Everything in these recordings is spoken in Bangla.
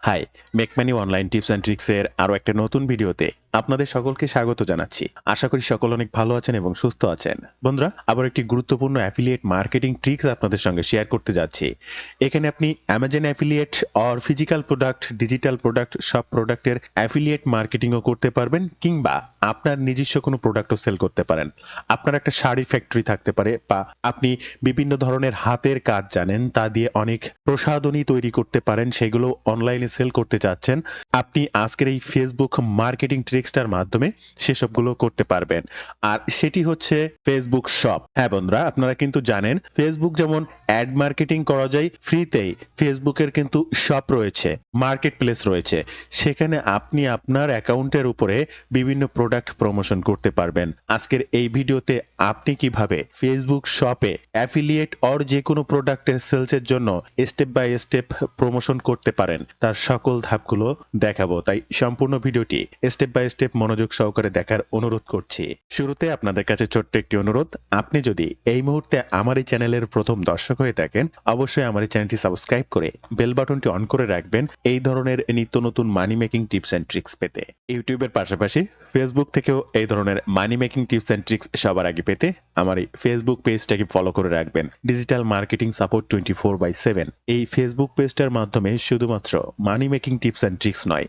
হাই, মেকমানি অনলাইন টিপস অ্যান্ড ট্রিক্সের আরও একটা নতুন ভিডিওতে আপনাদের সকলকে স্বাগত জানাচ্ছি। আশা করি সকল অনেক ভালো আছেন এবং সুস্থ আছেন। বন্ধুরা, আবার একটি গুরুত্বপূর্ণ অ্যাফিলিয়েট মার্কেটিং ট্রিক্স আপনাদের সঙ্গে শেয়ার করতে যাচ্ছি। এখানে আপনি Amazon affiliate or physical product, digital product সব প্রোডাক্টের অ্যাফিলিয়েট মার্কেটিংও করতে পারবেন, কিংবা আপনার নিজস্ব কোনো প্রোডাক্টও সেল করতে পারেন। আপনার একটা শাড়ির ফ্যাক্টরি থাকতে পারে, বা আপনি বিভিন্ন ধরনের হাতের কাজ জানেন, তা দিয়ে অনেক প্রসাধনী তৈরি করতে পারেন, সেগুলো অনলাইনে সেল করতে চাচ্ছেন। আপনি আজকের এই ফেসবুক মার্কেটিং ট্রিক্সটার মাধ্যমে সেসবগুলো করতে পারবেন। আর সেটি হচ্ছে ফেসবুক শপ। হ্যাঁ বন্ধুরা, আপনারা কিন্তু জানেন ফেসবুক যেমন অ্যাড মার্কেটিং করা যায় ফ্রিতেই, ফেসবুকের কিন্তু শপ রয়েছে, মার্কেট প্লেস রয়েছে। সেখানে আপনি আপনার অ্যাকাউন্টের উপরে বিভিন্ন প্রোডাক্ট প্রমোশন করতে পারবেন। আজকের এই ভিডিওতে আপনি কিভাবে ফেসবুক শপে অ্যাফিলিয়েট অর যে কোনো প্রোডাক্টের সেলসের জন্য স্টেপ বাই স্টেপ প্রমোশন করতে পারেন তার সকল ধাপগুলো দেখাবো। তাই সম্পূর্ণ ভিডিওটি স্টেপ বাই স্টেপ মনোযোগ সহকারে দেখার অনুরোধ করছি। শুরুতে আপনাদের কাছে ছোট্ট একটি অনুরোধ, আপনি যদি এই মুহূর্তে আমার এই চ্যানেলের প্রথম দর্শক হয়ে থাকেন, অবশ্যই আমার এই চ্যানেলটি সাবস্ক্রাইব করে বেল বাটনটি অন করে রাখবেন এই ধরনের নিত্য নতুন মানি মেকিং টিপস অ্যান্ড ট্রিক্স পেতে। ইউটিউবের পাশাপাশি ফেসবুক থেকেও এই ধরনের মানি মেকিং টিপস অ্যান্ড ট্রিক্স সবার আগে পেতে আমার এই ফেসবুক পেজটাকে ফলো করে রাখবেন, ডিজিটাল মার্কেটিং সাপোর্ট 24/7। এই ফেসবুক পেজটার মাধ্যমে শুধুমাত্র মানি মেকিং টিপস অ্যান্ড ট্রিক্স নয়,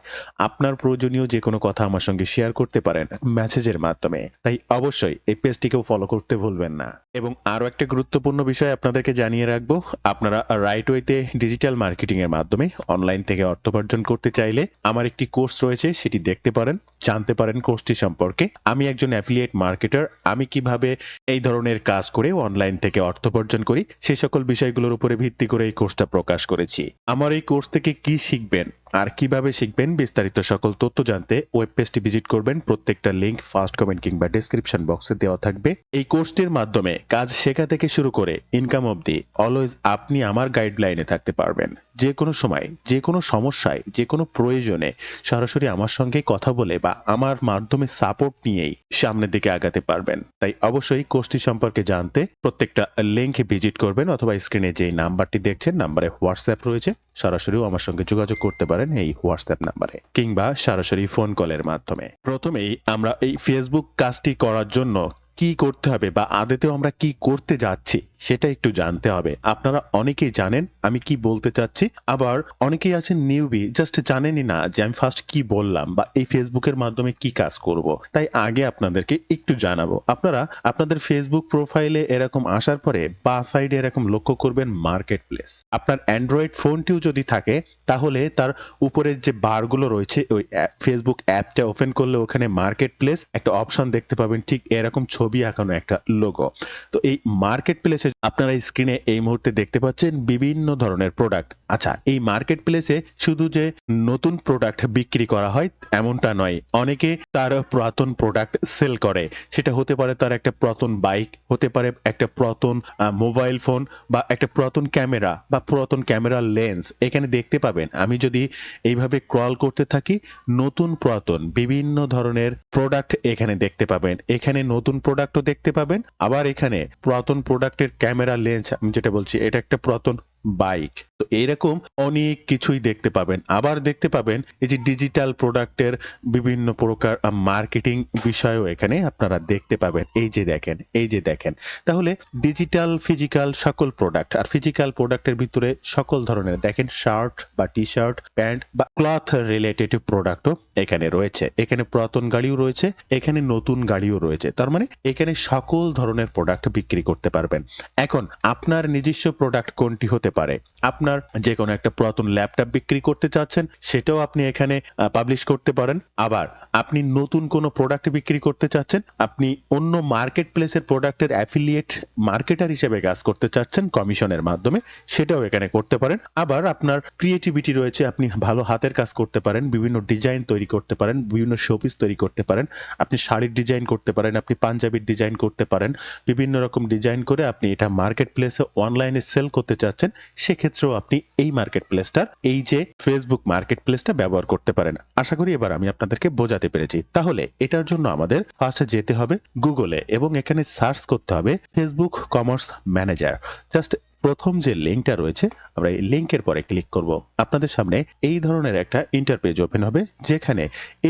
আপনার প্রয়োজনীয় যে কোনো কথা আমার সঙ্গে শেয়ার করতে পারেন মেসেজের মাধ্যমে। তাই অবশ্যই এই পেজটিকেও ফলো করতে ভুলবেন না। এবং আরও একটা গুরুত্বপূর্ণ বিষয় আপনাদেরকে জানিয়ে রাখবো, আপনারা রাইট ওয়েতে ডিজিটাল মার্কেটিং এর মাধ্যমে অনলাইন থেকে অর্থ উপার্জন করতে চাইলে আমার একটি কোর্স রয়েছে, সেটি দেখতে পারেন, জানতে পারেন কোর্সটি সম্পর্কে। আমি একজন অ্যাফিলিয়েট মার্কেটার, আমি কিভাবে এই ধরনের কাজ করে অনলাইন থেকে অর্থ উপার্জন করি সে সকল বিষয়গুলোর উপরে ভিত্তি করে এই কোর্সটা প্রকাশ করেছি। আমার এই কোর্স থেকে কি শিখবেন আর কিভাবে শিখবেন বিস্তারিত সকল তথ্য জানতে ওয়েব পেজটি ভিজিট করবেন। প্রত্যেকটা লিংক ফার্স্ট কমেন্ট কিংবা ডেসক্রিপশন বক্সে দেওয়া থাকবে। এই কোর্সটির মাধ্যমে কাজ শেখা থেকে শুরু করে ইনকাম অবধি অলওয়েজ আপনি আমার গাইডলাইনে থাকতে পারবেন। যে কোনো সময়, যে কোনো সমস্যায়, যে কোনো প্রয়োজনে সরাসরি আমার সঙ্গে কথা বলে বা আমার মাধ্যমে সাপোর্ট নিয়েই সামনের দিকে আগাতে পারবেন। তাই অবশ্যই কোর্সটি সম্পর্কে জানতে প্রত্যেকটা লিংকে ভিজিট করবেন, অথবা স্ক্রিনে যেই নাম্বারটি দেখছেন নাম্বারে হোয়াটসঅ্যাপ রয়েছে, সরাসরিও আমার সঙ্গে যোগাযোগ করতে পারেন এই হোয়াটসঅ্যাপ নাম্বারে, কিংবা সরাসরি ফোন কলের মাধ্যমে। প্রথমেই আমরা এই ফেসবুক কাজটি করার জন্য কি করতে হবে বা আদতেও আমরা কি করতে যাচ্ছি সেটা একটু জানতে হবে। আপনারা অনেকেই জানেন আমি কি বলতে চাচ্ছি, আবার অনেকেই আছেন নিউবি, জাস্ট জানেনই না যে আমি ফার্স্ট কি বললাম বা এই ফেসবুকের মাধ্যমে কি কাজ করব। তাই আগে আপনাদেরকে একটু জানাবো। আপনারা আপনাদের ফেসবুক প্রোফাইলে এরকম আসার পরে বা সাইডে এরকম লক্ষ্য করবেন মার্কেট প্লেস। আপনার অ্যান্ড্রয়েড ফোনটিও যদি থাকে তাহলে তার উপরের যে বারগুলো রয়েছে ওই ফেসবুক অ্যাপটা ওপেন করলে ওখানে মার্কেট প্লেস একটা অপশন দেখতে পাবেন, ঠিক এরকম ছবি আঁকানো একটা লোগো। তো এই মার্কেট প্লেসে আপনারা স্ক্রিনে এই মুহূর্তে দেখতে পাচ্ছেন বিভিন্ন ধরনের প্রোডাক্ট। আচ্ছা, এই মার্কেট প্লেসে শুধু যে নতুন প্রোডাক্ট বিক্রি করা হয় এমনটা নয়, অনেকে তার পুরাতন প্রোডাক্ট সেল করে। সেটা হতে পারে তার একটা পুরাতন বাইক, হতে পারে একটা পুরাতন মোবাইল ফোন, বা একটা পুরাতন ক্যামেরা বা পুরাতন ক্যামেরার লেন্স। এখানে দেখতে পাবেন আমি যদি এইভাবে ক্রল করতে থাকি, নতুন পুরাতন বিভিন্ন ধরনের প্রোডাক্ট এখানে দেখতে পাবেন। এখানে নতুন প্রোডাক্টও দেখতে পাবেন, আবার এখানে পুরাতন প্রোডাক্টের ক্যামেরা লেন্স, আমি যেটা বলছি এটা একটা পুরাতন বাইক। তো এইরকম অনেক কিছুই দেখতে পাবেন। আবার দেখতে পাবেন এই যে ডিজিটাল প্রোডাক্টের বিভিন্ন প্রকার মার্কেটিং বিষয়ও এখানে আপনারা দেখতে পাবেন। এই যে দেখেন, এই যে দেখেন। তাহলে ডিজিটাল ফিজিক্যাল সকল প্রোডাক্ট, আর ফিজিক্যাল প্রোডাক্টের ভিতরে সকল ধরনের দেখেন শার্ট বা টি শার্ট, প্যান্ট বা ক্লথ রিলেটেড প্রোডাক্টও এখানে রয়েছে। এখানে পুরাতন গাড়িও রয়েছে, এখানে নতুন গাড়িও রয়েছে। তার মানে এখানে সকল ধরনের প্রোডাক্ট বিক্রি করতে পারবেন। এখন আপনার নিজস্ব প্রোডাক্ট কোনটি হতে পারে? আপনার যে কোনো একটা পুরাতন ল্যাপটপ বিক্রি করতে চাচ্ছেন, সেটাও আপনি এখানে পাবলিশ করতে পারেন। আবার আপনি নতুন কোনো প্রোডাক্ট বিক্রি করতে চাচ্ছেন, আপনি অন্য মার্কেট প্লেসের প্রোডাক্টের অ্যাফিলিয়েট মার্কেটার হিসেবে কাজ করতে চাচ্ছেন কমিশনের মাধ্যমে, সেটাও এখানে করতে পারেন। আবার আপনার ক্রিয়েটিভিটি রয়েছে, আপনি ভালো হাতের কাজ করতে পারেন, বিভিন্ন ডিজাইন তৈরি করতে পারেন, বিভিন্ন শোপিস তৈরি করতে পারেন, আপনি শাড়ির ডিজাইন করতে পারেন, আপনি পাঞ্জাবির ডিজাইন করতে পারেন। বিভিন্ন রকম ডিজাইন করে আপনি এটা মার্কেট প্লেসে অনলাইনে সেল করতে চাচ্ছেন, সেক্ষেত্রেও আপনি এই মার্কেট প্লেসটার, এই যে ফেসবুক মার্কেট প্লেসটা ব্যবহার করতে পারেন। আশা করি এবার আমি আপনাদেরকে বোঝাতে পেরেছি। তাহলে এটার জন্য আমাদের ফার্স্টে যেতে হবে গুগলে, এবং এখানে সার্চ করতে হবে ফেসবুক কমার্স ম্যানেজার। জাস্ট প্রথম যে লিঙ্কটা রয়েছে আমরা এই লিঙ্কের পরে ক্লিক করব। আপনাদের সামনে এই ধরনের একটা ইন্টারপেজ ওপেন হবে, যেখানে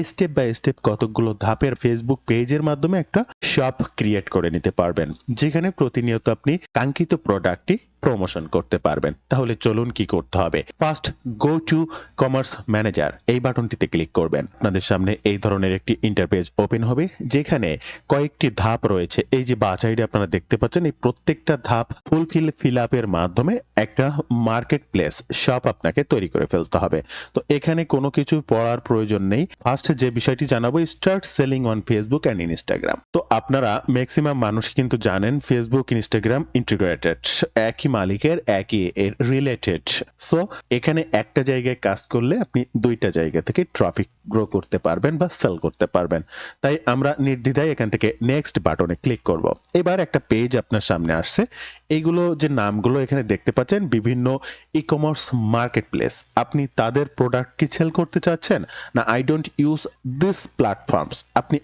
স্টেপ বাই স্টেপ কতগুলো ধাপের ফেসবুক পেজের মাধ্যমে একটা শপ ক্রিয়েট করে নিতে পারবেন, যেখানে প্রতিনিয়ত আপনি কাঙ্ক্ষিত প্রোডাক্টটি প্রমোশন করতে পারবেন। তাহলে চলুন কি করতে হবে। First, go to commerce manager এই বাটনটিতে ক্লিক করবেন। আপনাদের সামনে এই ধরনের একটি ইন্টারপেজ ওপেন হবে, যেখানে কয়েকটি ধাপ রয়েছে। এই যে বাঁ সাইডে আপনারা দেখতে পাচ্ছেন, এই প্রত্যেকটা ধাপ ফিল আপের মাধ্যমে একটা মার্কেট প্লেস শপ আপনাকে তৈরি করে ফেলতে হবে। তো এখানে কোনো কিছু পড়ার প্রয়োজন নেই। ফার্স্ট যে বিষয়টি জানাবো, start selling on Facebook and Instagram. তো আপনারা ম্যাক্সিমাম মানুষ কিন্তু জানেন ফেসবুক ইনস্টাগ্রাম ইন্টিগ্রেটেড, একই মালিকের একই রিলেটেড। সো এখানে একটা জায়গায় কাজ করলে আপনি দুইটা জায়গা থেকে ট্রাফিক গ্রো করতে পারবেন বা সেল করতে পারবেন। তাই আমরা নির্দ্বিধায় এখান থেকে নেক্সট বাটনে ক্লিক করব। এবার একটা পেজ আপনার সামনে আসছে। এইগুলো যে নামগুলো এখানে দেখতে পাচ্ছেন, বিভিন্ন ই কমার্স মার্কেট প্লেস। আপনি তাদের প্রোডাক্ট কি সেল করতে চাচ্ছেন, না I don't use this platforms, আপনি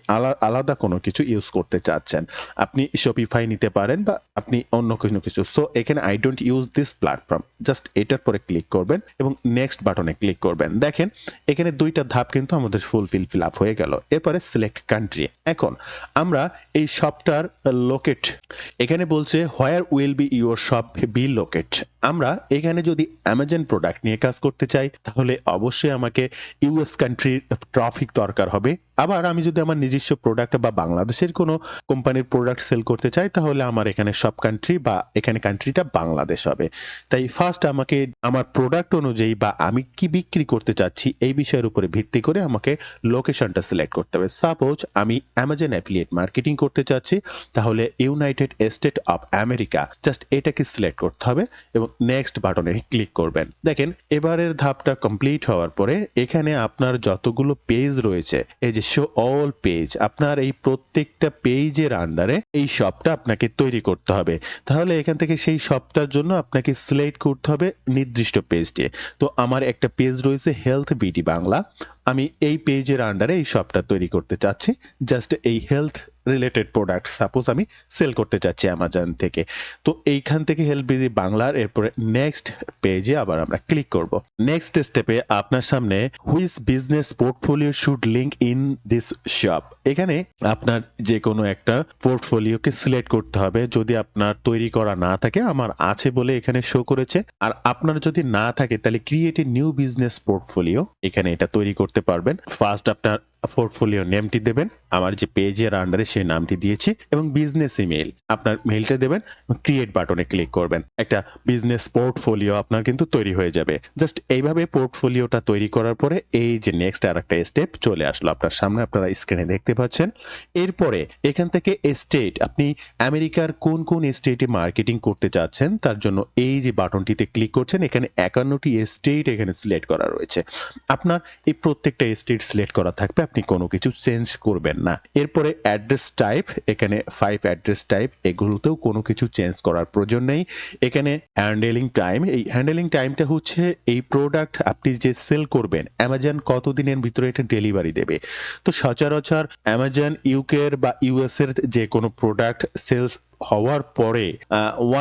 আলাদা কোনো কিছু ইউজ করতে চাচ্ছেন। আপনি শপিফাই নিতে পারেন বা আপনি অন্য কোনো কিছু। সো এখানে I don't use this platform, just এটার পরে ক্লিক করবেন এবং নেক্সট বাটনে ক্লিক করবেন। দেখেন এখানে দুইটা ধাপ কিন্তু আমাদের ফিল আপ হয়ে গেল। এরপরে সিলেক্ট কান্ট্রি। এখন আমরা এই শপটার লোকেট, এখানে বলছে where will be your shop be locate. আমরা এখানে যদি অ্যামাজন প্রোডাক্ট নিয়ে কাজ করতে চাই, তাহলে অবশ্যই আমাকে ইউএস কান্ট্রির ট্রাফিক দরকার হবে। আবার আমি যদি আমার নিজস্ব প্রোডাক্ট বা বাংলাদেশের কোনো কোম্পানির প্রোডাক্ট সেল করতে চাই, তাহলে আমার এখানে সব কান্ট্রি বা এখানে কান্ট্রিটা বাংলাদেশ হবে। তাই ফার্স্ট আমাকে আমার প্রোডাক্ট অনুযায়ী বা আমি কি বিক্রি করতে চাচ্ছি এই বিষয়ের উপরে ভিত্তি করে আমাকে লোকেশনটা সিলেক্ট করতে হবে। সাপোজ আমি অ্যামাজন অ্যাফিলিয়েট মার্কেটিং করতে চাচ্ছি, তাহলে United state of America, just এটাকে সিলেক্ট করতে হবে এবং নেক্সট বাটনে ক্লিক করবেন। দেখেন এবারের ধাপটা কমপ্লিট হওয়ার পরে এখানে আপনার যতগুলো পেজ রয়েছে, এই যে শো অল পেজ, আপনার এই প্রত্যেকটা পেজের আন্ডারে এই শপটা আপনাকে তৈরি করতে হবে। তাহলে এখান থেকে সেই শপটার জন্য আপনাকে সিলেক্ট করতে হবে নির্দিষ্ট পেজটি। তো আমার একটা পেজ রয়েছে হেলথ বিডি বাংলা, আমি এই পেজের আন্ডারে এই শপটা তৈরি করতে চাচ্ছি। জাস্ট এই হেলথ রিলেটেড প্রোডাক্ট সাপোজ আমি সেল করতে চাচ্ছি অ্যামাজন থেকে। তো এইখান থেকে হেল্প বিডি বাংলার এরপরে নেক্সট পেজে আবার আমরা ক্লিক করব। নেক্সট স্টেপে আপনার সামনে which business portfolio should link in this shop, এখানে আপনার যে কোনো একটা পোর্টফোলিওকে সিলেক্ট করতে হবে। যদি আপনার তৈরি করা না থাকে, আমার আছে বলে এখানে শো করেছে। আর আপনার যদি না থাকে, তাহলে create a new business portfolio, এখানে এটা তৈরি করতে পারবেন। ফার্স্ট আপনার পোর্টফোলিও নেমটি দেবেন, আমার যে পেজের আন্ডারে সেই নামটি দিয়েছি, এবং বিজনেস ইমেল আপনার মেইলটা দেবেন, ক্রিয়েট বাটনে ক্লিক করবেন। একটা বিজনেস পোর্টফোলিও আপনার কিন্তু তৈরি হয়ে যাবে। জাস্ট এইভাবে পোর্টফোলিওটা তৈরি করার পরে এই যে নেক্সট আর একটা স্টেপ চলে আসলো আপনার সামনে, আপনারা স্ক্রিনে দেখতে পাচ্ছেন। এরপরে এখান থেকে স্টেট, আপনি আমেরিকার কোন কোন স্টেটে মার্কেটিং করতে চাচ্ছেন তার জন্য এই যে বাটনটিতে ক্লিক করছেন, এখানে 51টি স্টেট এখানে সিলেক্ট করা রয়েছে। আপনার এই প্রত্যেকটা স্টেট সিলেক্ট করা থাকবে, আপনি কোনো কিছু চেঞ্জ করবেন না। এরপরে অ্যাড্রেস টাইপ, এখানে 5 অ্যাড্রেস টাইপ, এগুলোতেও কোনো কিছু চেঞ্জ করার প্রয়োজন নেই। এখানে হ্যান্ডেলিং টাইম, এই হ্যান্ডেলিং টাইমটা হচ্ছে এই প্রোডাক্ট আপনি যে সেল করবেন অ্যামাজন কতদিনের ভিতরে এটা ডেলিভারি দেবে। তো সচরাচর অ্যামাজন ইউকের বা ইউএস এর যে কোনো প্রোডাক্ট সেলস হওয়ার পরে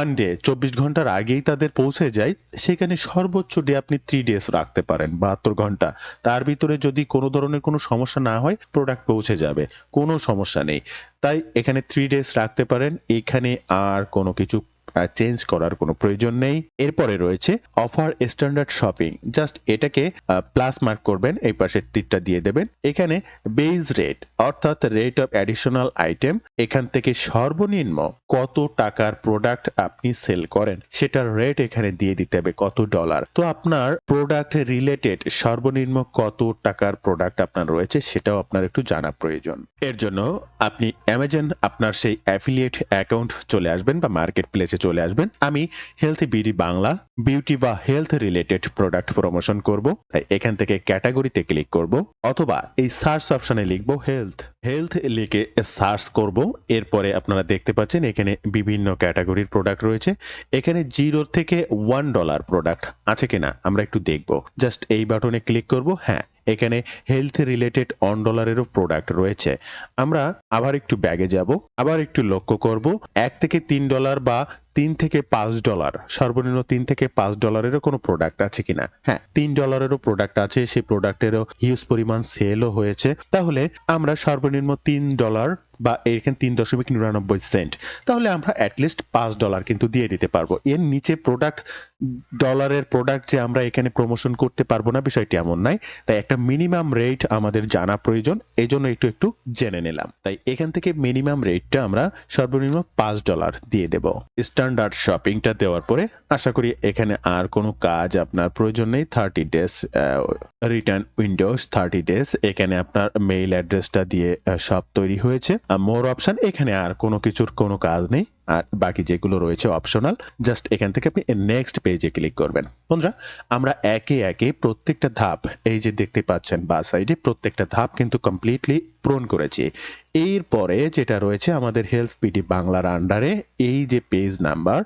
1 ডে 24 ঘন্টার আগেই তাদের পৌঁছে যায়। সেখানে সর্বোচ্চ ডে আপনি 3 ডেজ রাখতে পারেন, 72 ঘন্টা। তার ভিতরে যদি কোনো ধরনের কোনো সমস্যা না হয়, প্রোডাক্ট পৌঁছে যাবে, কোনো সমস্যা নেই। তাই এখানে 3 ডেজ রাখতে পারেন, এখানে আর কোনো কিছু চেঞ্জ করার কোনো প্রয়োজন নেই। এরপরে রয়েছে অফার স্ট্যান্ডার্ড শপিং, জাস্ট এটাকে প্লাস মার্ক করবেন, এই পাশের তীরটা দিয়ে দেবেন। এখানে বেজ রেট অর্থাৎ রেট অফ অ্যাডিশনাল আইটেম, এখান থেকে সর্বনিম্ন কত টাকার প্রোডাক্ট আপনি সেল করেন সেটার রেট এখানে দিয়ে দিতে হবে, কত ডলার। তো আপনার প্রোডাক্ট রিলেটেড সর্বনিম্ন কত টাকার প্রোডাক্ট আপনার রয়েছে সেটাও আপনার একটু জানা প্রয়োজন। এর জন্য আপনি অ্যামাজন আপনার সেই অ্যাফিলিয়েট অ্যাকাউন্ট চলে আসবেন বা মার্কেট প্লেসে চলে আসবেন। আমি হেলথ বিডি বাংলা বিউটি বা হেলথ রিলেটেড প্রোডাক্ট প্রমোশন করব, তাই এখান থেকে ক্যাটাগরিতে ক্লিক করব, অথবা এই সার্চ অপশনে লিখব হেলথ। হেলথ লিখে সার্চ করব। এরপরে আপনারা দেখতে পাচ্ছেন এখানে বিভিন্ন ক্যাটাগরির প্রোডাক্ট রয়েছে। এখানে 0 থেকে $1 প্রোডাক্ট আছে কিনা আমরা একটু দেখব। জাস্ট এই বাটনে ক্লিক করব। হ্যাঁ, এখানে হেলথ রিলেটেড $1-এরও প্রোডাক্ট রয়েছে। আমরা আবার একটু ব্যাগে যাব, আবার একটু লক্ষ্য করব, $1 থেকে $3 বা $3 থেকে $5 সর্বনিম্ন $3 থেকে $5 কোনো প্রোডাক্ট আছে কিনা। হ্যাঁ, $3 প্রোডাক্ট আছে, সেই প্রোডাক্টেরও হিউজ পরিমাণ সেলও হয়েছে, তাহলে আমরা সর্বনিম্ন $3 বা এখানে 3.99 সেন্ট, তাহলে আমরা অ্যাটলিস্ট $5 কিন্তু দিয়ে দিতে পারবো। এর নিচে ডলারের প্রোডাক্ট যে আমরা এখানে প্রমোশন করতে পারবো না বিষয়টি এমন নাই, তাই একটা মিনিমাম রেট আমাদের জানা প্রয়োজন, এই জন্য একটু জেনে নিলাম। তাই এখান থেকে মিনিমাম রেটটা আমরা সর্বনিম্ন $5 দিয়ে দেব। স্ট্যান্ডার্ড শপিংটা দেওয়ার পরে আশা করি এখানে আর কোনো কাজ আপনার প্রয়োজন নেই। 30 ডেজ রিটার্ন উইন্ডোজ 30 ডেজ, এখানে আপনার মেইল অ্যাড্রেসটা দিয়ে সব তৈরি হয়েছে। মোর অপশন, এখানে আর কোনো কাজ নেই, আর বাকি যেগুলো রয়েছে অপশনাল। জাস্ট এখান থেকে আপনি নেক্সট পেজে ক্লিক করবেন। বন্ধুরা, আমরা একে একে প্রত্যেকটা ধাপ, এই যে দেখতে পাচ্ছেন বা সাইডে, প্রত্যেকটা ধাপ কিন্তু কমপ্লিটলি পূরণ করেছি। এরপরে যেটা রয়েছে আমাদের হেলথ পিডি বাংলার আন্ডারে, এই যে পেজ নাম্বার,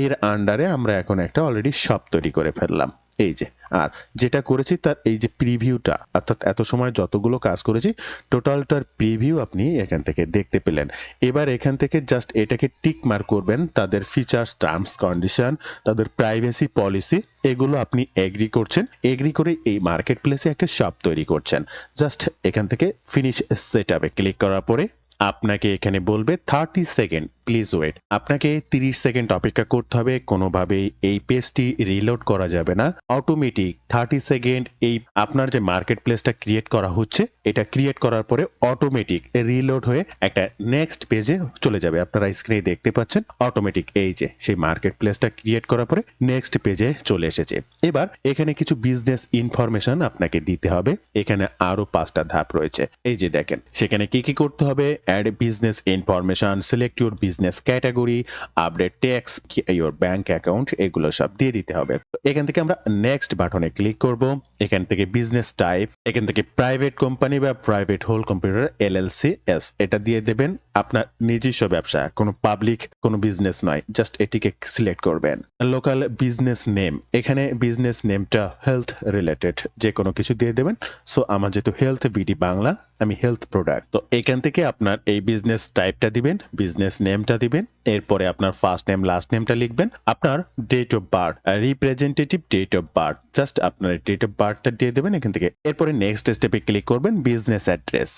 এর আন্ডারে আমরা এখন একটা অলরেডি শপ তৈরি করে ফেললাম। এই যে, আর যেটা করেছি তার এই যে প্রিভিউটা, অর্থাৎ এত সময় যতগুলো কাজ করেছি টোটালটার প্রিভিউ আপনি এখান থেকে দেখতে পেলেন। এবার এখান থেকে জাস্ট এটাকে টিক মার্ক করবেন, তাদের ফিচার্স, টার্মস, কন্ডিশন, তাদের প্রাইভেসি পলিসি, এগুলো আপনি এগ্রি করছেন। এগ্রি করে এই মার্কেট প্লেসে একটা শপ তৈরি করছেন। জাস্ট এখান থেকে ফিনিশ সেটআপে ক্লিক করার পরে আপনাকে এখানে বলবে 30 সেকেন্ড প্লিজ ওয়েট। আপনাকে 30 সেকেন্ড অপেক্ষা করতে হবে, কোনোভাবেই এই পেজটি রিলোড করা যাবে না। অটোমেটিক 30 সেকেন্ড এই আপনার যে মার্কেট প্লেসটা ক্রিয়েট করা হচ্ছে, এটা ক্রিয়েট করার পরে অটোমেটিক রিলোড হয়ে একটা নেক্সট পেজে চলে যাবে। আপনারা স্ক্রিনে দেখতে পাচ্ছেন অটোমেটিক এই যে সেই মার্কেট প্লেসটা ক্রিয়েট করার পরে নেক্সট পেজে চলে এসেছে। এবার এখানে কিছু বিজনেস ইনফরমেশন আপনাকে দিতে হবে। এখানে আরো 5টা ধাপ রয়েছে, এই যে দেখেন। সেখানে কি করতে হবে? Add business information, select your business category, update tax, your bank account, এগুলো সব দিয়ে দিতে হবে। এখান থেকে আমরা নেক্সট বাটনে ক্লিক করব। এখান থেকে বিজনেস টাইপ, এখান থেকে প্রাইভেট কোম্পানি বা private whole computer LLC S, এটা দিয়ে দেবেন। আপনার নিজস্ব ব্যবসা, কোনো পাবলিক কোনো বিজনেস নয়, জাস্ট এটিকে সিলেক্ট করবেন। লোকাল বিজনেস নেম, এখানে বিজনেস নেমটা হেলথ রিলেটেড যে কোনো কিছু দিয়ে দেবেন। সো আমার যেহেতু হেলথ বিডি বাংলা, আমি হেলথ প্রোডাক্ট, তো এখান থেকে আপনার এই বিজনেস টাইপটা দিবেন, বিজনেস নেমটা দিবেন, এরপরে আপনার ফার্স্ট নেম লাস্ট নেমটা লিখবেন, আপনার date of birth, representative date of birth, just আপনার ডেট অফ বার্থটা দিয়ে দেবেন এখান থেকে। এরপরে নেক্সট স্টেপে ক্লিক করবেন, বিজনেস অ্যাড্রেস,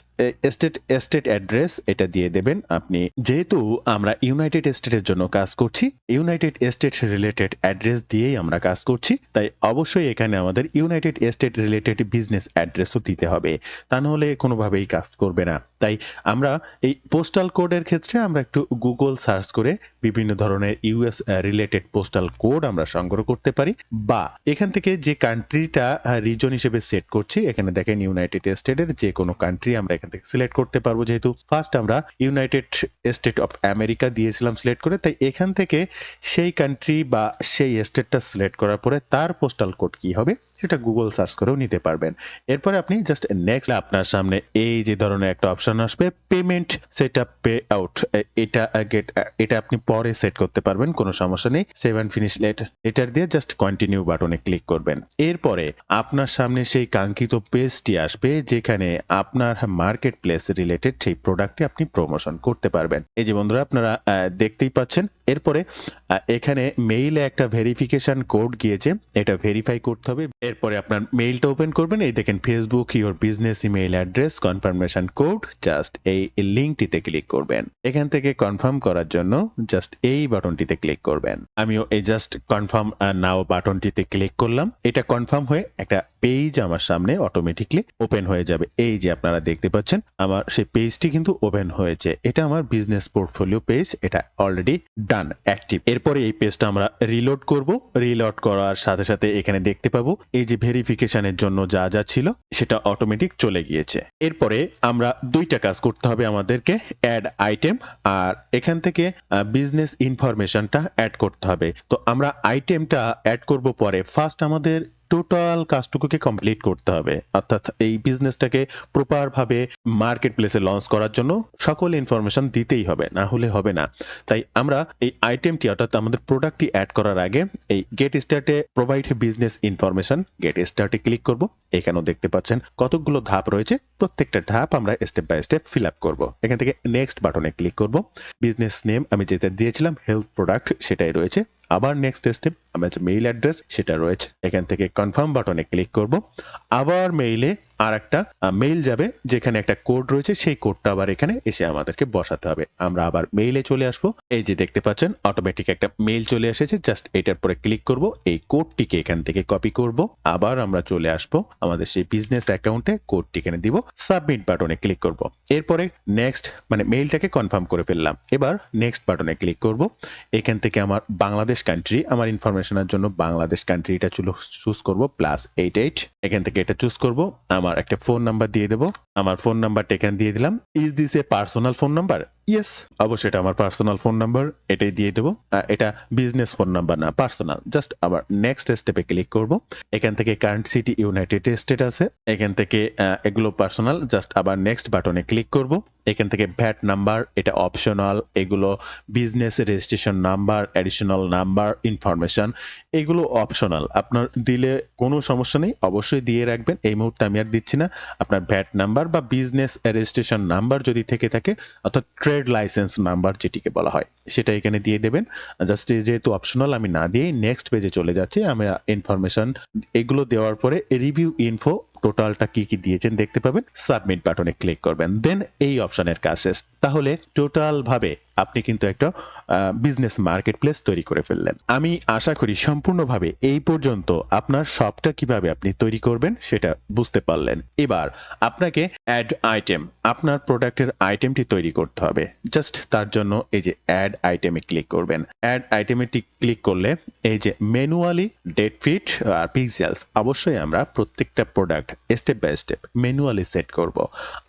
স্টেট অ্যাড্রেস এটা দিয়ে দেবেন আপনি। যেহেতু আমরা ইউনাইটেড স্টেটের জন্য কাজ করছি, ইউনাইটেড স্টেট রিলেটেড অ্যাড্রেস দিয়েই আমরা কাজ করছি, তাই অবশ্যই এখানে আমাদের ইউনাইটেড স্টেট রিলেটেড বিজনেস অ্যাড্রেসও দিতে হবে, তা নাহলে কোনোভাবেই কাজ করবে না। তাই আমরা এই পোস্টাল কোডের ক্ষেত্রে আমরা একটু গুগল সার্চ করে বিভিন্ন ধরনের ইউএস রিলেটেড পোস্টাল কোড আমরা সংগ্রহ করতে পারি, বা এখান থেকে যে কান্ট্রিটা রিজন হিসেবে সেট করছি, এখানে দেখেন ইউনাইটেড স্টেটের যে কোনো কান্ট্রি আমরা এখান থেকে সিলেক্ট করতে পারবো। যেহেতু ফার্স্ট আমরা ইউনাইটেড স্টেট অফ আমেরিকা দিয়েছিলাম সিলেক্ট করে, তাই এখান থেকে সেই কান্ট্রি বা সেই স্টেটটা সিলেক্ট করার পরে তার পোস্টাল কোড কি হবে সেটা গুগল সার্চ করেও নিতে পারবেন। এরপরে আপনি জাস্ট নেক্সট, আপনার সামনে এই যে ধরনের একটা অপশন আসবে, পেমেন্ট সেটআপ পে আউট, এটা আপনি পরে সেট করতে পারবেন, কোনো সমস্যা নেই। সেভ এন্ড ফিনিশ লেটার দিয়ে জাস্ট কন্টিনিউ বাটনে ক্লিক করবেন। এরপরে আপনার সামনে সেই কাঙ্ক্ষিত পেজটি আসবে যেখানে আপনার মার্কেট প্লেস রিলেটেড সেই প্রোডাক্টটি আপনি প্রমোশন করতে পারবেন। এই যে বন্ধুরা, আপনারা দেখতেই পাচ্ছেন। এরপরে এখানে মেইলে একটা ভেরিফিকেশন কোড গিয়েছে, এটা ভেরিফাই করতে হবে। এরপরে আপনার মেইলটা ওপেন করবেন, এই দেখেন Facebook your business email address confirmation code, just এই লিঙ্কটিতে ক্লিক করবেন। এখান থেকে কনফার্ম করার জন্য জাস্ট এই বাটনটিতে ক্লিক করবেন। আমিও এই জাস্ট কনফার্ম নাও বাটনটিতে ক্লিক করলাম। এটা কনফার্ম হয়ে একটা পেজ আমার সামনে অটোমেটিকলি ওপেন হয়ে যাবে। এই যে আপনারা দেখতে পাচ্ছেন আমার সেই পেজটি কিন্তু ওপেন হয়েছে। এটা আমার বিজনেস পোর্টফোলিও পেজ, এটা অলরেডি ডান অ্যাক্টিভ। এরপরে এই পেজটা আমরা রিলোড করব। রিলোড করার সাথে সাথে এখানে দেখতে পাবো এই যে ভেরিফিকেশনের জন্য যা যা ছিল সেটা অটোমেটিক চলে গিয়েছে। এরপরে আমরা দুইটা কাজ করতে হবে আমাদেরকে, অ্যাড আইটেম আর এখান থেকে বিজনেস ইনফরমেশনটা অ্যাড করতে হবে। তো আমরা আইটেমটা অ্যাড করব পরে, ফার্স্ট আমাদের টোটাল কাজটুকুকে কমপ্লিট করতে হবে, অর্থাৎ এই বিজনেসটাকে প্রপার ভাবে মার্কেট প্লেসে লঞ্চ করার জন্য সকল ইনফরমেশন দিতেই হবে, না হলে হবে না। তাই আমরা এই আইটেমটি অর্থাৎ আমাদের প্রোডাক্টটি অ্যাড করার আগে এই গেট স্টার্টে প্রোভাইড বিজনেস ইনফরমেশন গেট স্টার্টে ক্লিক করব। এখানেও দেখতে পাচ্ছেন কতগুলো ধাপ রয়েছে, প্রত্যেকটা ধাপ আমরা step by step fill up করবো। এখান থেকে নেক্সট বাটনে ক্লিক করব। বিজনেস নেম আমি যেটা দিয়েছিলাম হেলথ প্রোডাক্ট সেটাই রয়েছে। আবার নেক্সট স্টেপ আমার যে মেইল অ্যাড্রেস সেটা রয়েছে, এখান থেকে কনফার্ম বাটনে ক্লিক করব। আবার মেইলে আর একটা মেইল যাবে যেখানে একটা কোড রয়েছে, সেই কোডটা আবার এখানে এসে আমাদেরকে বসাতে হবে। আমরা আবার মেইলে চলে আসবো। এই যে দেখতে পাচ্ছেন অটোমেটিক একটা মেইল চলে এসেছে, জাস্ট এটার পরে ক্লিক করব। এই কোডটিকে এখান থেকে কপি করব। আবার আমরা চলে আসবো আমাদের সেই বিজনেস অ্যাকাউন্টে, কোডটি এখানে দিব, সাবমিট বাটনে ক্লিক করব। এরপরে নেক্সট মানে মেইলটাকে কনফার্ম করে ফেললাম। এবার নেক্সট বাটনে ক্লিক করব। এখান থেকে আমার বাংলাদেশ কান্ট্রি, আমার ইনফরমেশনের জন্য বাংলাদেশ কান্ট্রিটা চুজ করব +88। এখান থেকে এটা চুজ করব। আমার একটা ফোন নাম্বার দিয়ে দেবো। আমার ফোন নাম্বারটা এখানে দিয়ে দিলাম। Is this A personal phone number? Yes, অবশ্যই এটা আমার পার্সোনাল ফোন নাম্বার, এটাই দিয়ে দেবো। এটা বিজনেস ফোন নাম্বার না, পার্সোনাল। জাস্ট আবার নেক্সট স্টেপে ক্লিক করব। এখান থেকে কারেন্ট সিটি ইউনাইটেড স্টেট আছে, এখান থেকে এগুলো পার্সোনাল। জাস্ট আবার নেক্সট বাটনে ক্লিক করব। এখান থেকে ভ্যাট নাম্বার এটা অপশনাল, এগুলো business registration number, additional number, information এগুলো অপশনাল। আপনার দিলে কোনো সমস্যা নেই, অবশ্যই দিয়ে রাখবেন। এই মুহূর্তে আমি আর দিচ্ছি না। আপনার ভ্যাট নাম্বার বা বিজনেস রেজিস্ট্রেশন নাম্বার যদি থেকে থাকে, অর্থাৎ ট্রেড লাইসেন্স নাম্বার যেটিকে বলা হয়, সেটা এখানে দিয়ে দেবেন। জাস্ট যেহেতু অপশনাল আমি না দিয়েই নেক্সট পেজে চলে যাচ্ছি। আমরা ইনফরমেশন এগুলো দেওয়ার পরে রিভিউ ইনফো টোটালটা কি কি দিয়েছেন দেখতে পাবেন। সাবমিট বাটনে ক্লিক করবেন, দেন এই অপশনের কাজ শেষ। তাহলে টোটাল ভাবে আপনি কিন্তু একটা বিজনেস মার্কেট প্লেস তৈরি করে ফেললেন। আমি আশা করি সম্পূর্ণভাবে এই পর্যন্ত আপনার শপটা কিভাবে আপনি তৈরি করবেন সেটা বুঝতে পারলেন। এবার আপনাকে অ্যাড আইটেম, আপনার প্রোডাক্টের আইটেমটি তৈরি করতে হবে। জাস্ট তার জন্য এই যে অ্যাড আইটেমে ক্লিক করবেন। অ্যাড আইটেমে ক্লিক করলে এই যে ম্যানুয়ালি ডেট ফিট আর পিক্সেলস, অবশ্যই আমরা প্রত্যেকটা product step by step manually set করব।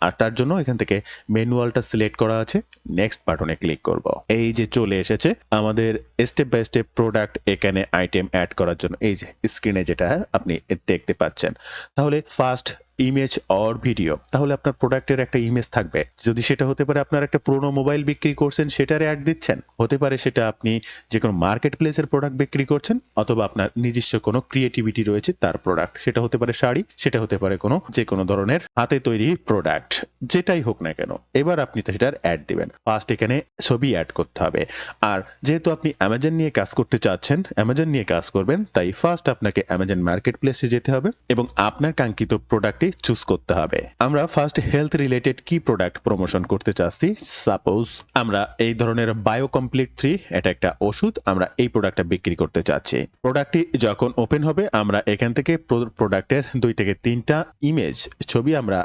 আর তার জন্য এখান থেকে ম্যানুয়ালটা সিলেক্ট করা আছে, নেক্সট বাটনে ক্লিক করব। এই যে চলে এসেছে আমাদের স্টেপ বাই স্টেপ প্রোডাক্ট এখানে আইটেম অ্যাড করার জন্য, এই যে স্ক্রিনে যেটা আপনি দেখতে পাচ্ছেন। তাহলে ফার্স্ট ইমেজ অর ভিডিও, তাহলে আপনার প্রোডাক্টের একটা ইমেজ থাকবে। যদি সেটা হতে পারে আপনার একটা পুরোনো মোবাইল বিক্রি করছেন সেটার অ্যাড দিচ্ছেন, হতে পারে সেটা আপনি যে কোনো মার্কেট প্লেসের প্রোডাক্ট বিক্রি করছেন, অথবা আপনার নিজস্ব কোনো ক্রিয়েটিভিটি রয়েছে তার প্রোডাক্ট, সেটা হতে পারে শাড়ি, সেটা হতে পারে যে কোনো ধরনের হাতে তৈরি প্রোডাক্ট, যেটাই হোক না কেন। এবার আপনি সেটার অ্যাড দিবেন। ফার্স্ট এখানে ছবি অ্যাড করতে হবে। আর যেহেতু আপনি অ্যামাজন নিয়ে কাজ করতে চাচ্ছেন, অ্যামাজন নিয়ে কাজ করবেন, তাই ফার্স্ট আপনাকে অ্যামাজন মার্কেট প্লেসে যেতে হবে এবং আপনার কাঙ্ক্ষিত প্রোডাক্টটি চুজ করতে হবে। আমরা ফার্স্ট হেলথ রিলেটেড কি প্রোডাক্ট প্রমোশন করতে চাচ্ছি, সাপোজ আমরা এই ধরনের বায়ো কমপ্লিট 3, এটা একটা ওষুধ, আমরা এই প্রোডাক্টটা বিক্রি করতে চাচ্ছি। প্রোডাক্টটি যখন ওপেন হবে আমরা এখান থেকে প্রোডাক্টের 2 থেকে 3টা ইমেজ ছবি আমরা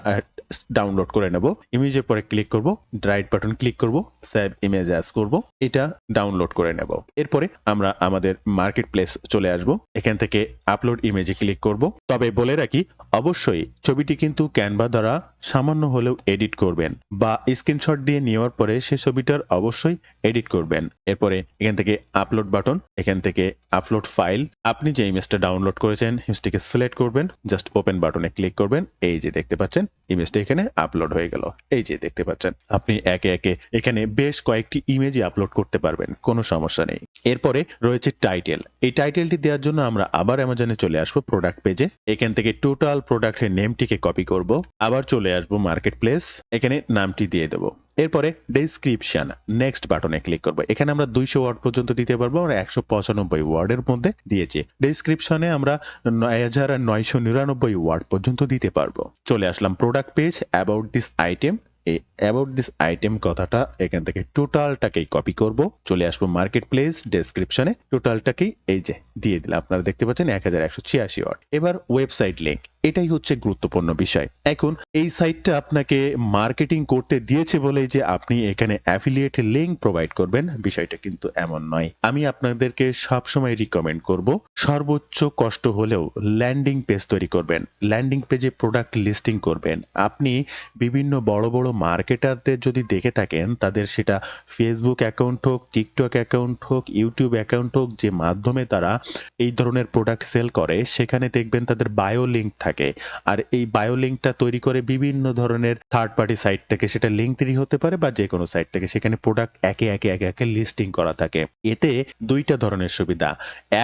ডাউনলোড করে নেব। ইমেজের পরে ক্লিক করব, রাইট বাটন ক্লিক করব, সেভ ইমেজ অ্যাজ করব, এটা ডাউনলোড করে নেব। এরপরে আমরা আমাদের মার্কেট প্লেস চলে আসব, এখান থেকে আপলোড ইমেজে ক্লিক করব। তবে বলে রাখি, অবশ্যই ছবিটি কিন্তু ক্যানভা দ্বারা সামান্য হলেও এডিট করবেন, বা স্ক্রিনশট দিয়ে নেওয়ার পরে সেই ছবিটার অবশ্যই এডিট করবেন। এরপরে এখান থেকে আপলোড বাটন, এখান থেকে আপলোড ফাইল, আপনি যে ইমেজটা ডাউনলোড করেছেন ইমেজটিকে সিলেক্ট করবেন, জাস্ট ওপেন বাটনে ক্লিক করবেন। এই যে দেখতে পাচ্ছেন ইমেজটা এখানে আপলোড হয়ে গেল। এই যে দেখতে পাচ্ছেন আপনি একে একে এখানে বেশ কয়েকটি ইমেজই আপলোড করতে পারবেন, কোনো সমস্যা নেই। এরপরে রয়েছে টাইটেল। এই টাইটেলটি দেওয়ার জন্য আমরা আবার অ্যামাজনে চলে আসবো প্রোডাক্ট পেজে, এখান থেকে টোটাল প্রোডাক্টের নেমটিকে কপি করব, আবার চলে আসবো মার্কেট প্লেস, এখানে নামটি দিয়ে দেবো। এরপরে ডেসক্রিপশন, নেক্সট বাটনে ক্লিক করবো। এখানে আমরা 200 ওয়ার্ড পর্যন্ত দিতে পারবো, আমরা 195 ওয়ার্ডের মধ্যে দিয়েছি। ডেসক্রিপশনে আমরা 9999 ওয়ার্ড পর্যন্ত দিতে পারবো। চলে আসলাম product page, about this item, এই অ্যাবাউট দিস আইটেম কথাটা এখান থেকে টোটালটাকেই কপি করব, চলে আসবো মার্কেট প্লেস, ডেসক্রিপশনে টোটালটাকেই এই যে দিয়ে দিলাম। আপনারা দেখতে পাচ্ছেন 1186 ওয়ার্ড। এবার ওয়েবসাইট লিংক, এটাই হচ্ছে গুরুত্বপূর্ণ বিষয়। এখন এই সাইটটা আপনাকে মার্কেটিং করতে দিয়েছে বলেই যে আপনি এখানে অ্যাফিলিয়েট লিঙ্ক প্রোভাইড করবেন, বিষয়টা কিন্তু এমন নয়। আমি আপনাদেরকে সবসময় রিকমেন্ড করব সর্বোচ্চ কষ্ট হলেও ল্যান্ডিং পেজ তৈরি করবেন। ল্যান্ডিং পেজে প্রোডাক্ট লিস্টিং করবেন। আপনি বিভিন্ন বড়, বড় মার্কেটারদের যদি দেখে থাকেন তাদের সেটা ফেসবুক অ্যাকাউন্ট হোক, টিকটক অ্যাকাউন্ট হোক, ইউটিউব অ্যাকাউন্ট হোক, যে মাধ্যমে তারা এই ধরনের প্রোডাক্ট সেল করে সেখানে দেখবেন তাদের বায়ো লিঙ্ক থাকে। আর এই বায়ো লিঙ্কটা তৈরি করে বিভিন্ন ধরনের থার্ড পার্টি সাইট থেকে, সেটা লিঙ্কডইন হতে পারে বা যেকোনো সাইট থেকে, সেখানে প্রোডাক্ট একে একে লিস্টিং করা থাকে। এতে ২ টা ধরনের সুবিধা।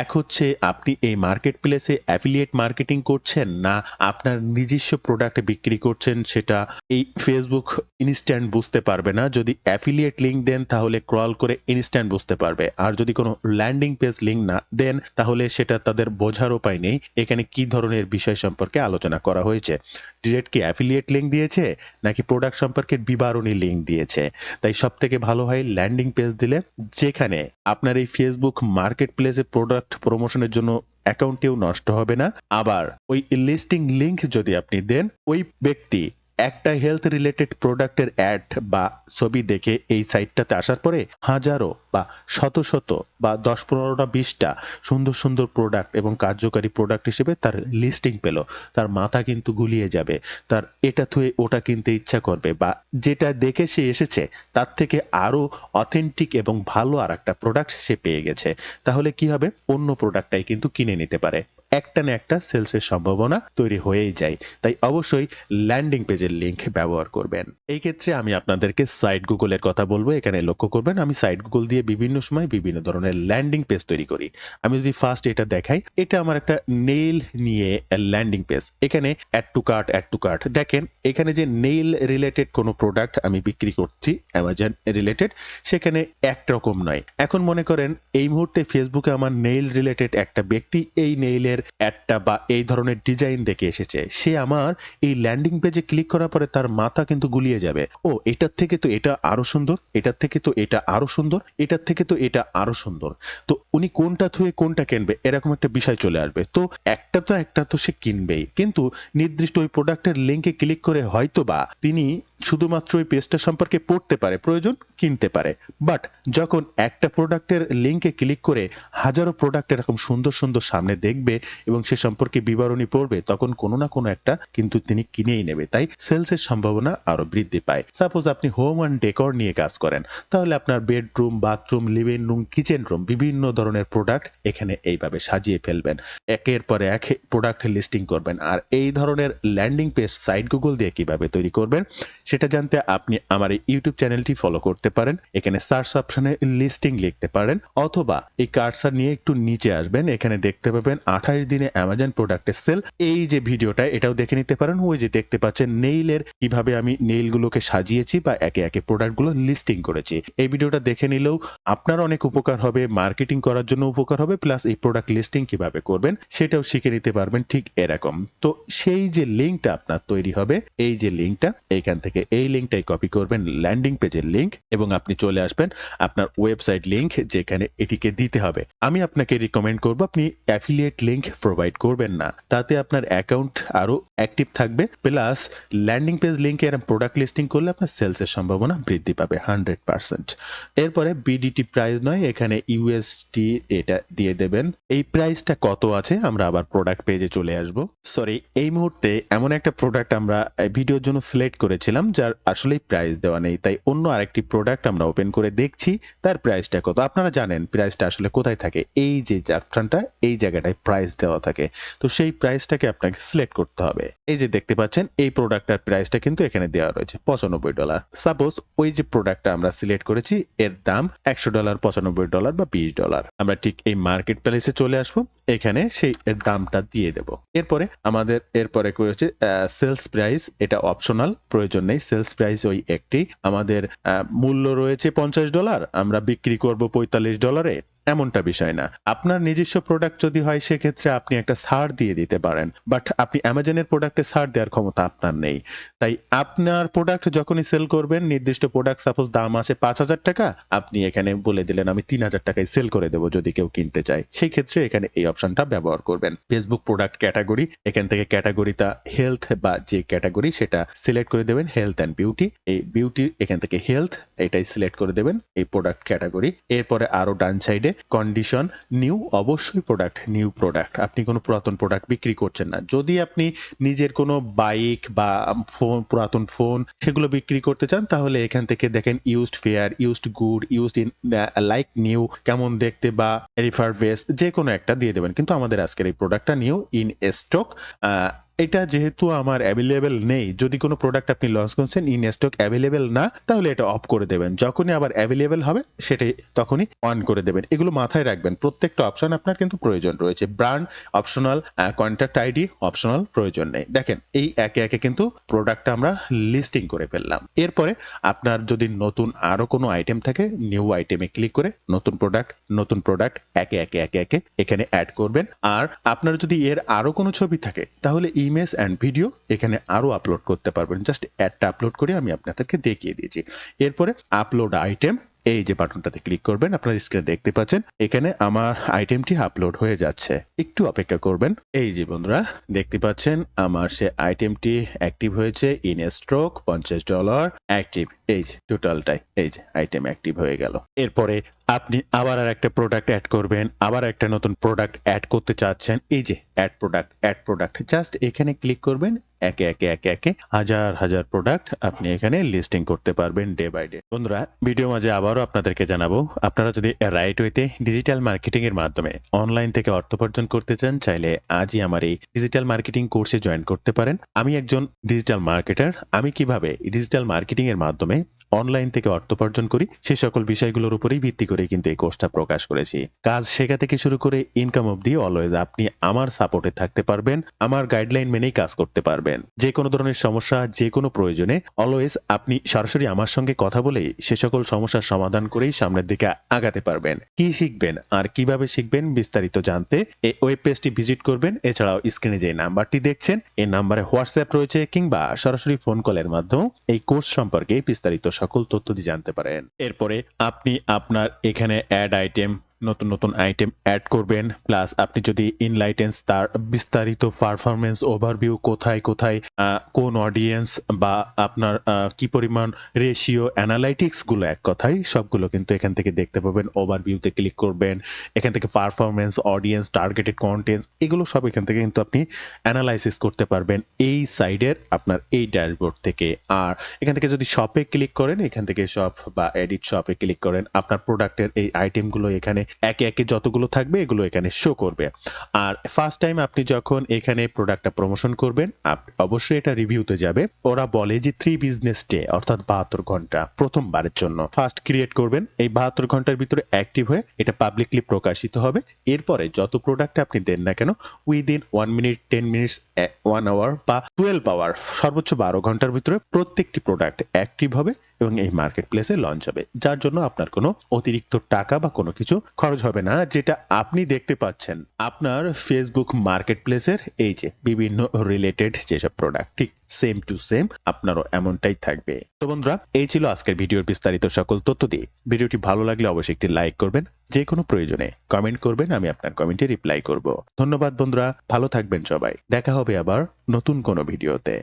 এক হচ্ছে আপনি এই মার্কেট প্লেসে অ্যাফিলিয়েট মার্কেটিং করছেন না আপনার নিজস্ব প্রোডাক্ট বিক্রি করছেন, সেটা এই ফেসবুক ইনস্ট্যান্ট বুঝতে পারবে না। যদি অ্যাফিলিয়েট লিঙ্ক দেন তাহলে ক্রল করে ইনস্ট্যান্ট বুঝতে পারবে। আর যদি কোনো ল্যান্ডিং পেজ লিঙ্ক না দেন তাহলে সেটা তাদের বোঝার উপায় নেই এখানে কি ধরনের বিষয় সম্পর্কে আলোচনা করা হয়েছে। ডিরেক্ট কি অ্যাফিলিয়েট লিঙ্ক দিয়েছে নাকি প্রোডাক্ট সম্পর্কে বিবরণী লিঙ্ক দিয়েছে। তাই সবথেকে ভালো হয় ল্যান্ডিং পেজ দিলে, যেখানে আপনার এই ফেসবুক মার্কেট প্লেসে প্রোডাক্ট প্রমোশনের জন্য অ্যাকাউন্টেও নষ্ট হবে না। আবার ওই লিস্টিং লিঙ্ক যদি আপনি দেন, ওই ব্যক্তি একটা হেলথ রিলেটেড প্রোডাক্টের অ্যাড বা ছবি দেখে এই সাইটটাতে আসার পরে হাজারো বা শত বা ১০-১৫টা ২০টা সুন্দর প্রোডাক্ট এবং কার্যকারী প্রোডাক্ট হিসেবে তার লিস্টিং পেল। তার মাথা কিন্তু গুলিয়ে যাবে। তার এটা থুয়ে ওটা কিনতে ইচ্ছা করবে, বা যেটা দেখে সে এসেছে তার থেকে আরো অথেন্টিক এবং ভালো আরেকটা প্রোডাক্ট সে পেয়ে গেছে। তাহলে কি হবে? অন্য প্রোডাক্টটাই কিন্তু কিনে নিতে পারে। একটা না একটা সেলসের সম্ভাবনা তৈরি হয়েই যায়। তাই অবশ্যই ল্যান্ডিং পেজের লিঙ্ক ব্যবহার করবেন। এই ক্ষেত্রে আমি আপনাদেরকে সাইট গুগলের কথা বলবো। এখানে লক্ষ্য করবেন আমি সাইট গুগল দিয়ে বিভিন্ন সময় বিভিন্ন ধরনের ল্যান্ডিং পেজ তৈরি করি। আমি যদি ফার্স্ট এটা দেখাই, এটা আমার একটা নেইল নিয়ে ল্যান্ডিং পেজ। এখানে অ্যাড টু কার্ট দেখেন, এখানে যে নেইল রিলেটেড কোনো প্রোডাক্ট আমি বিক্রি করছি অ্যামাজন রিলেটেড, সেখানে একরকম নয়। এখন মনে করেন এই মুহূর্তে ফেসবুকে আমার নেইল রিলেটেড একটা ব্যক্তি এই নেইলের অ্যাডটা বা এই ধরনের ডিজাইন দেখে এসেছে। সে আমার এই ল্যান্ডিং পেজে ক্লিক করার পরে তার মাথা কিন্তু গুলিয়ে যাবে। ও এটার থেকে তো এটা আরো সুন্দর, এটার থেকে তো এটা আরো সুন্দর, এটার থেকে তো এটা আরো সুন্দর। তো উনি কোনটা থুয়ে কোনটা কিনবে এরকম একটা বিষয় চলে আসবে। তো একটা তো সে কিনবেই। কিন্তু নির্দিষ্ট ওই প্রোডাক্টের লিংকে ক্লিক করে হয়তোবা তিনি শুধুমাত্র ওই পেজটা সম্পর্কে পড়তে পারে, প্রয়োজন কিনতে পারে। বাট যখন একটা প্রোডাক্টের লিংকে ক্লিক করে হাজারো প্রোডাক্ট এরকম সুন্দর সামনে দেখবে এবং সে সম্পর্কে বিবরণী পড়বে, তখন কোনো না কোনো একটা কিন্তু তিনি কিনেই নেবে। তাই সেলসের সম্ভাবনা আরো বৃদ্ধি পায়। সাপোজ আপনি হোম অ্যান্ড ডেকর নিয়ে কাজ করেন, তাহলে আপনার bedroom, bathroom, living room, kitchen room বিভিন্ন ধরনের প্রোডাক্ট এখানে এইভাবে সাজিয়ে ফেলবেন। একের পরে এক প্রোডাক্ট লিস্টিং করবেন। আর এই ধরনের ল্যান্ডিং পেজ সাইট গুগল দিয়ে কিভাবে তৈরি করবেন সেটা জানতে আপনি আমার এই ইউটিউব চ্যানেলটি ফলো করতে পারেন। এখানে সার্চ অপশনে লিস্টিং লিখতে পারেন, অথবা এই কার্সার নিয়ে একটু নিচে আসবেন, এখানে দেখতে পাবেন 28 দিনে অ্যামাজন প্রোডাক্টের সেল। এই যে ভিডিওটা এটাও দেখে নিতে পারেন। ওই যে দেখতে পাচ্ছেন নেইলের কিভাবে আমি নেইলগুলোকে সাজিয়েছি বা একে একে প্রোডাক্টগুলো লিস্টিং করেছি। এই ভিডিওটা দেখে নিলেও আপনার অনেক উপকার হবে, মার্কেটিং করার জন্য উপকার হবে, প্লাস এই প্রোডাক্ট লিস্টিং কিভাবে করবেন সেটাও শিখে নিতে পারবেন ঠিক এরকম। তো সেই যে লিঙ্কটা আপনার তৈরি হবে, এই যে লিঙ্কটা, এইখান থেকে এই লিঙ্কটাই কপি করবেন, ল্যান্ডিং পেজের লিঙ্ক, এবং আপনি চলে আসবেন আপনার ওয়েবসাইট লিঙ্ক যেখানে এটিকে দিতে হবে। আমি আপনাকে রিকমেন্ড করব আপনি অ্যাফিলিয়েট লিঙ্ক প্রোভাইড করবেন না। তাতে আপনার অ্যাকাউন্ট আরো অ্যাক্টিভ থাকবে, প্লাস ল্যান্ডিং পেজ লিঙ্কে এরকম প্রোডাক্ট লিস্টিং করলে আপনার সেলসের সম্ভাবনা বৃদ্ধি পাবে 100%। এরপরে বিডিটি প্রাইস নয়, এখানে ইউএসডি এটা দিয়ে দেবেন। এই প্রাইসটা কত আছে আমরা আবার প্রোডাক্ট পেজে চলে আসব। সরি, এই মুহূর্তে এমন একটা প্রোডাক্ট আমরা ভিডিওর জন্য সিলেক্ট করেছিলাম যার আসলেই প্রাইস দেওয়া নেই, তাই অন্য আরেকটি প্রোডাক্ট আমরা ওপেন করে দেখছি তার প্রাইসটা কত। আপনারা জানেন প্রাইসটা আসলে কোথায় থাকে, এই যে অপশনটা, এই জায়গাটায় প্রাইস দেওয়া থাকে। তো সেই প্রাইসটাকে আপনাকে সিলেক্ট করতে হবে। এই যে দেখতে পাচ্ছেন এই প্রোডাক্টটার প্রাইসটা কিন্তু এখানে দেওয়া রয়েছে $95। সাপোজ ওই যে প্রোডাক্টটা আমরা সিলেক্ট করেছি এর দাম $100, $95 বা $20। আমরা ঠিক এই মার্কেট প্লেসে চলে আসবো, এখানে সেই এর দামটা দিয়ে দেব। এরপরে আমাদের এরপরে রয়েছে সেলস প্রাইস, এটা অপশনাল, প্রয়োজন নেই। সেলস প্রাইস ওই একটি। আমাদের মূল্য রয়েছে $50, আমরা বিক্রি করব $45। এমনটা বিষয় না। আপনার নিজস্ব প্রোডাক্ট যদি হয় সেক্ষেত্রে আপনি একটা ছাড় দিয়ে দিতে পারেন। বাট আপনি অ্যামাজনের প্রোডাক্টে ছাড় দেওয়ার ক্ষমতা আপনার নেই। তাই আপনার প্রোডাক্ট যখনই সেল করবেন, নির্দিষ্ট প্রোডাক্ট সাপোজ দাম আছে ৳৫,০০০, আপনি এখানে বলে দিলেন আমি ৳৩,০০০ সেল করে দেব যদি কেউ কিনতে চায়। সেই ক্ষেত্রে এখানে এই অপশনটা ব্যবহার করবেন। ফেসবুক প্রোডাক্ট ক্যাটেগরি, এখান থেকে ক্যাটেগরিটা হেলথ বা যে ক্যাটেগরি সেটা সিলেক্ট করে দেবেন হেলথ অ্যান্ড বিউটি। এই বিউটি এখান থেকে হেলথ এটাই সিলেক্ট করে দেবেন এই প্রোডাক্ট ক্যাটেগরি। এরপরে আরো ডান সাইডে কন্ডিশন নিউ, অবশ্যই প্রোডাক্ট নিউ প্রোডাক্ট। আপনি কোনো পুরাতন প্রোডাক্ট বিক্রি করছেন না। যদি আপনি নিজের কোনো বাইক বা ফোন, পুরাতন ফোন সেগুলো বিক্রি করতে চান তাহলে এখান থেকে দেখেন used fair, used good, used in like new, কেমন দেখতে বা রিফারবেস যে কোনো একটা দিয়ে দেবেন। কিন্তু আমাদের আজকের এই প্রোডাক্টটা নিউ ইন স্টক। এটা যেহেতু আমার অ্যাভেলেবেল নেই, যদি কোনো প্রোডাক্ট আপনি লঞ্চ করছেন ইন স্টক অ্যাভেলেবেল না তাহলে এটা অফ করে দেবেন। যখনই আবার অ্যাভেলেবেল হবে সেটাই তখনই অন করে দেবেন। এগুলো মাথায় রাখবেন। প্রত্যেকটা অপশন আপনার কিন্তু প্রয়োজন রয়েছে। Brand optional, contact ID optional, প্রয়োজন নেই। দেখেন এই একে একে কিন্তু প্রোডাক্টটা আমরা লিস্টিং করে ফেললাম। এরপরে আপনার যদি নতুন আরো কোনো আইটেম থাকে নিউ আইটেমে ক্লিক করে নতুন প্রোডাক্ট একে একে এখানে অ্যাড করবেন। আর আপনার যদি এর আরো কোনো ছবি থাকে তাহলে ইমেজ অ্যান্ড ভিডিও এখানে আরো আপলোড করতে পারবেন। জাস্ট অ্যাডটা আপলোড করে আমি আপনাদেরকে দেখিয়ে দিয়েছি। এরপরে আপলোড আইটেম, এই যে বাটনটাতে ক্লিক করবেন, আপনার স্ক্রিনে দেখতে পাচ্ছেন এখানে আমার আইটেমটি আপলোড হয়ে যাচ্ছে। একটু অপেক্ষা করবেন। এই যে বন্ধুরা দেখতে পাচ্ছেন আমার সে আইটেমটি অ্যাক্টিভ হয়েছে ইন স্ট্রোক $50 অ্যাক্টিভ। এই যে টোটালটাই এই যে আইটেম অ্যাক্টিভ হয়ে গেল। এরপরে আপনি আবার আর একটা প্রোডাক্ট অ্যাড করবেন, আবার একটা নতুন প্রোডাক্ট অ্যাড করতে চাচ্ছেন, এই যে অ্যাড প্রোডাক্ট জাস্ট এখানে ক্লিক করবেন। একে একে হাজার প্রোডাক্ট আপনি এখানে লিস্টিং করতে পারবেন ডে বাই ডে। বন্ধুরা ভিডিও মাঝে আবারও আপনাদেরকে জানাবো, আপনারা যদি রাইট ওয়েতে ডিজিটাল মার্কেটিং এর মাধ্যমে অনলাইন থেকে অর্থ উপার্জন করতে চান চাইলে আজই আমার এই ডিজিটাল মার্কেটিং কোর্সে জয়েন করতে পারেন। আমি একজন ডিজিটাল মার্কেটার। আমি কিভাবে ডিজিটাল মার্কেটিং এর মাধ্যমে অনলাইন থেকে অর্থ উপার্জন করি সে সকল বিষয়গুলোর উপরেই ভিত্তি করে কিন্তু এই কোর্সটা প্রকাশ করেছি। কাজ শেখা থেকে শুরু করে ইনকাম অবধি অলওয়েজ আপনি আমার সাপোর্টে থাকতে পারবেন, আমার গাইডলাইন মেনেই কাজ করতে পারবেন। যে কোনো ধরনের সমস্যা, যে কোনো প্রয়োজনে অলওয়েজ আপনি সরাসরি আমার সঙ্গে কথা বলেই সে সকল সমস্যার সমাধান করেই সামনের দিকে আগাতে পারবেন। কি শিখবেন আর কিভাবে শিখবেন বিস্তারিত জানতে এই ওয়েব পেজটি ভিজিট করবেন। এছাড়াও স্ক্রিনে যে নাম্বারটি দেখছেন এই নাম্বারে হোয়াটসঅ্যাপ রয়েছে কিংবা সরাসরি ফোন কলের মাধ্যমে এই কোর্স সম্পর্কে বিস্তারিত সকল তথ্যটি জানতে পারেন। এরপরে আপনি আপনার এখানে অ্যাড আইটেম, নতুন আইটেম অ্যাড করবেন। প্লাস আপনি যদি ইনলাইটেন্স তার বিস্তারিত পারফরমেন্স ওভারভিউ, কোথায় কোন অডিয়েন্স বা আপনার কি পরিমাণ রেশিও অ্যানালাইটিক্স গুলো এক কথায় সবগুলো কিন্তু এখান থেকে দেখতে পাবেন। ওভারভিউতে ক্লিক করবেন, এখান থেকে পারফরমেন্স, অডিয়েন্স, টার্গেটেড কন্টেন্টস এগুলো সব এখান থেকে কিন্তু আপনি অ্যানালাইসিস করতে পারবেন এই সাইডের আপনার এই ড্যাশবোর্ড থেকে। আর এখান থেকে যদি শপে ক্লিক করেন, এখান থেকে শপ বা এডিট শপে ক্লিক করেন, আপনার প্রোডাক্টের এই আইটেমগুলো এখানে একে একে যতগুলো থাকবে এগুলো এখানে শো করবে। আর ফার্স্ট টাইম আপনি যখন এখানে প্রোডাক্টটা প্রমোশন করবেন অবশ্যই এটা রিভিউতে যাবে। ওরা বলে যে 3 বিজনেস ডে অর্থাৎ 72 ঘন্টা প্রথমবারের জন্য ফার্স্ট ক্রিয়েট করবেন। এই 72 ঘন্টার ভিতরে অ্যাক্টিভ হয়ে এটা পাবলিকলি প্রকাশিত হবে। এরপরে যত প্রোডাক্ট আপনি দেন না কেন উইদিন 1 মিনিট, 10 মিনিটস, 1 আওয়ার বা 12 আওয়ার সর্বোচ্চ 12 ঘন্টার ভিতরে প্রত্যেকটি প্রোডাক্ট অ্যাক্টিভ হবে এবং এই মার্কেট প্লেসে লঞ্চ হবে। যার জন্য আপনার কোনো অতিরিক্ত টাকা বা কোনো কিছু খরচ হবে না। যেটা আপনি দেখতে পাচ্ছেন আপনার ফেসবুক মার্কেট প্লেসের এই যে বিভিন্ন রিলেটেড যেসব প্রোডাক্ট ঠিক সেম টু সেম আপনারও এমনটাই থাকবে। তো বন্ধুরা এই ছিল আজকের ভিডিওর বিস্তারিত সকল তথ্য দিয়ে। ভিডিওটি ভালো লাগলে অবশ্যই একটি লাইক করবেন, যে কোনো প্রয়োজনে কমেন্ট করবেন, আমি আপনার কমেন্টে রিপ্লাই করব। ধন্যবাদ বন্ধুরা, ভালো থাকবেন সবাই। দেখা হবে আবার নতুন কোনো ভিডিওতে।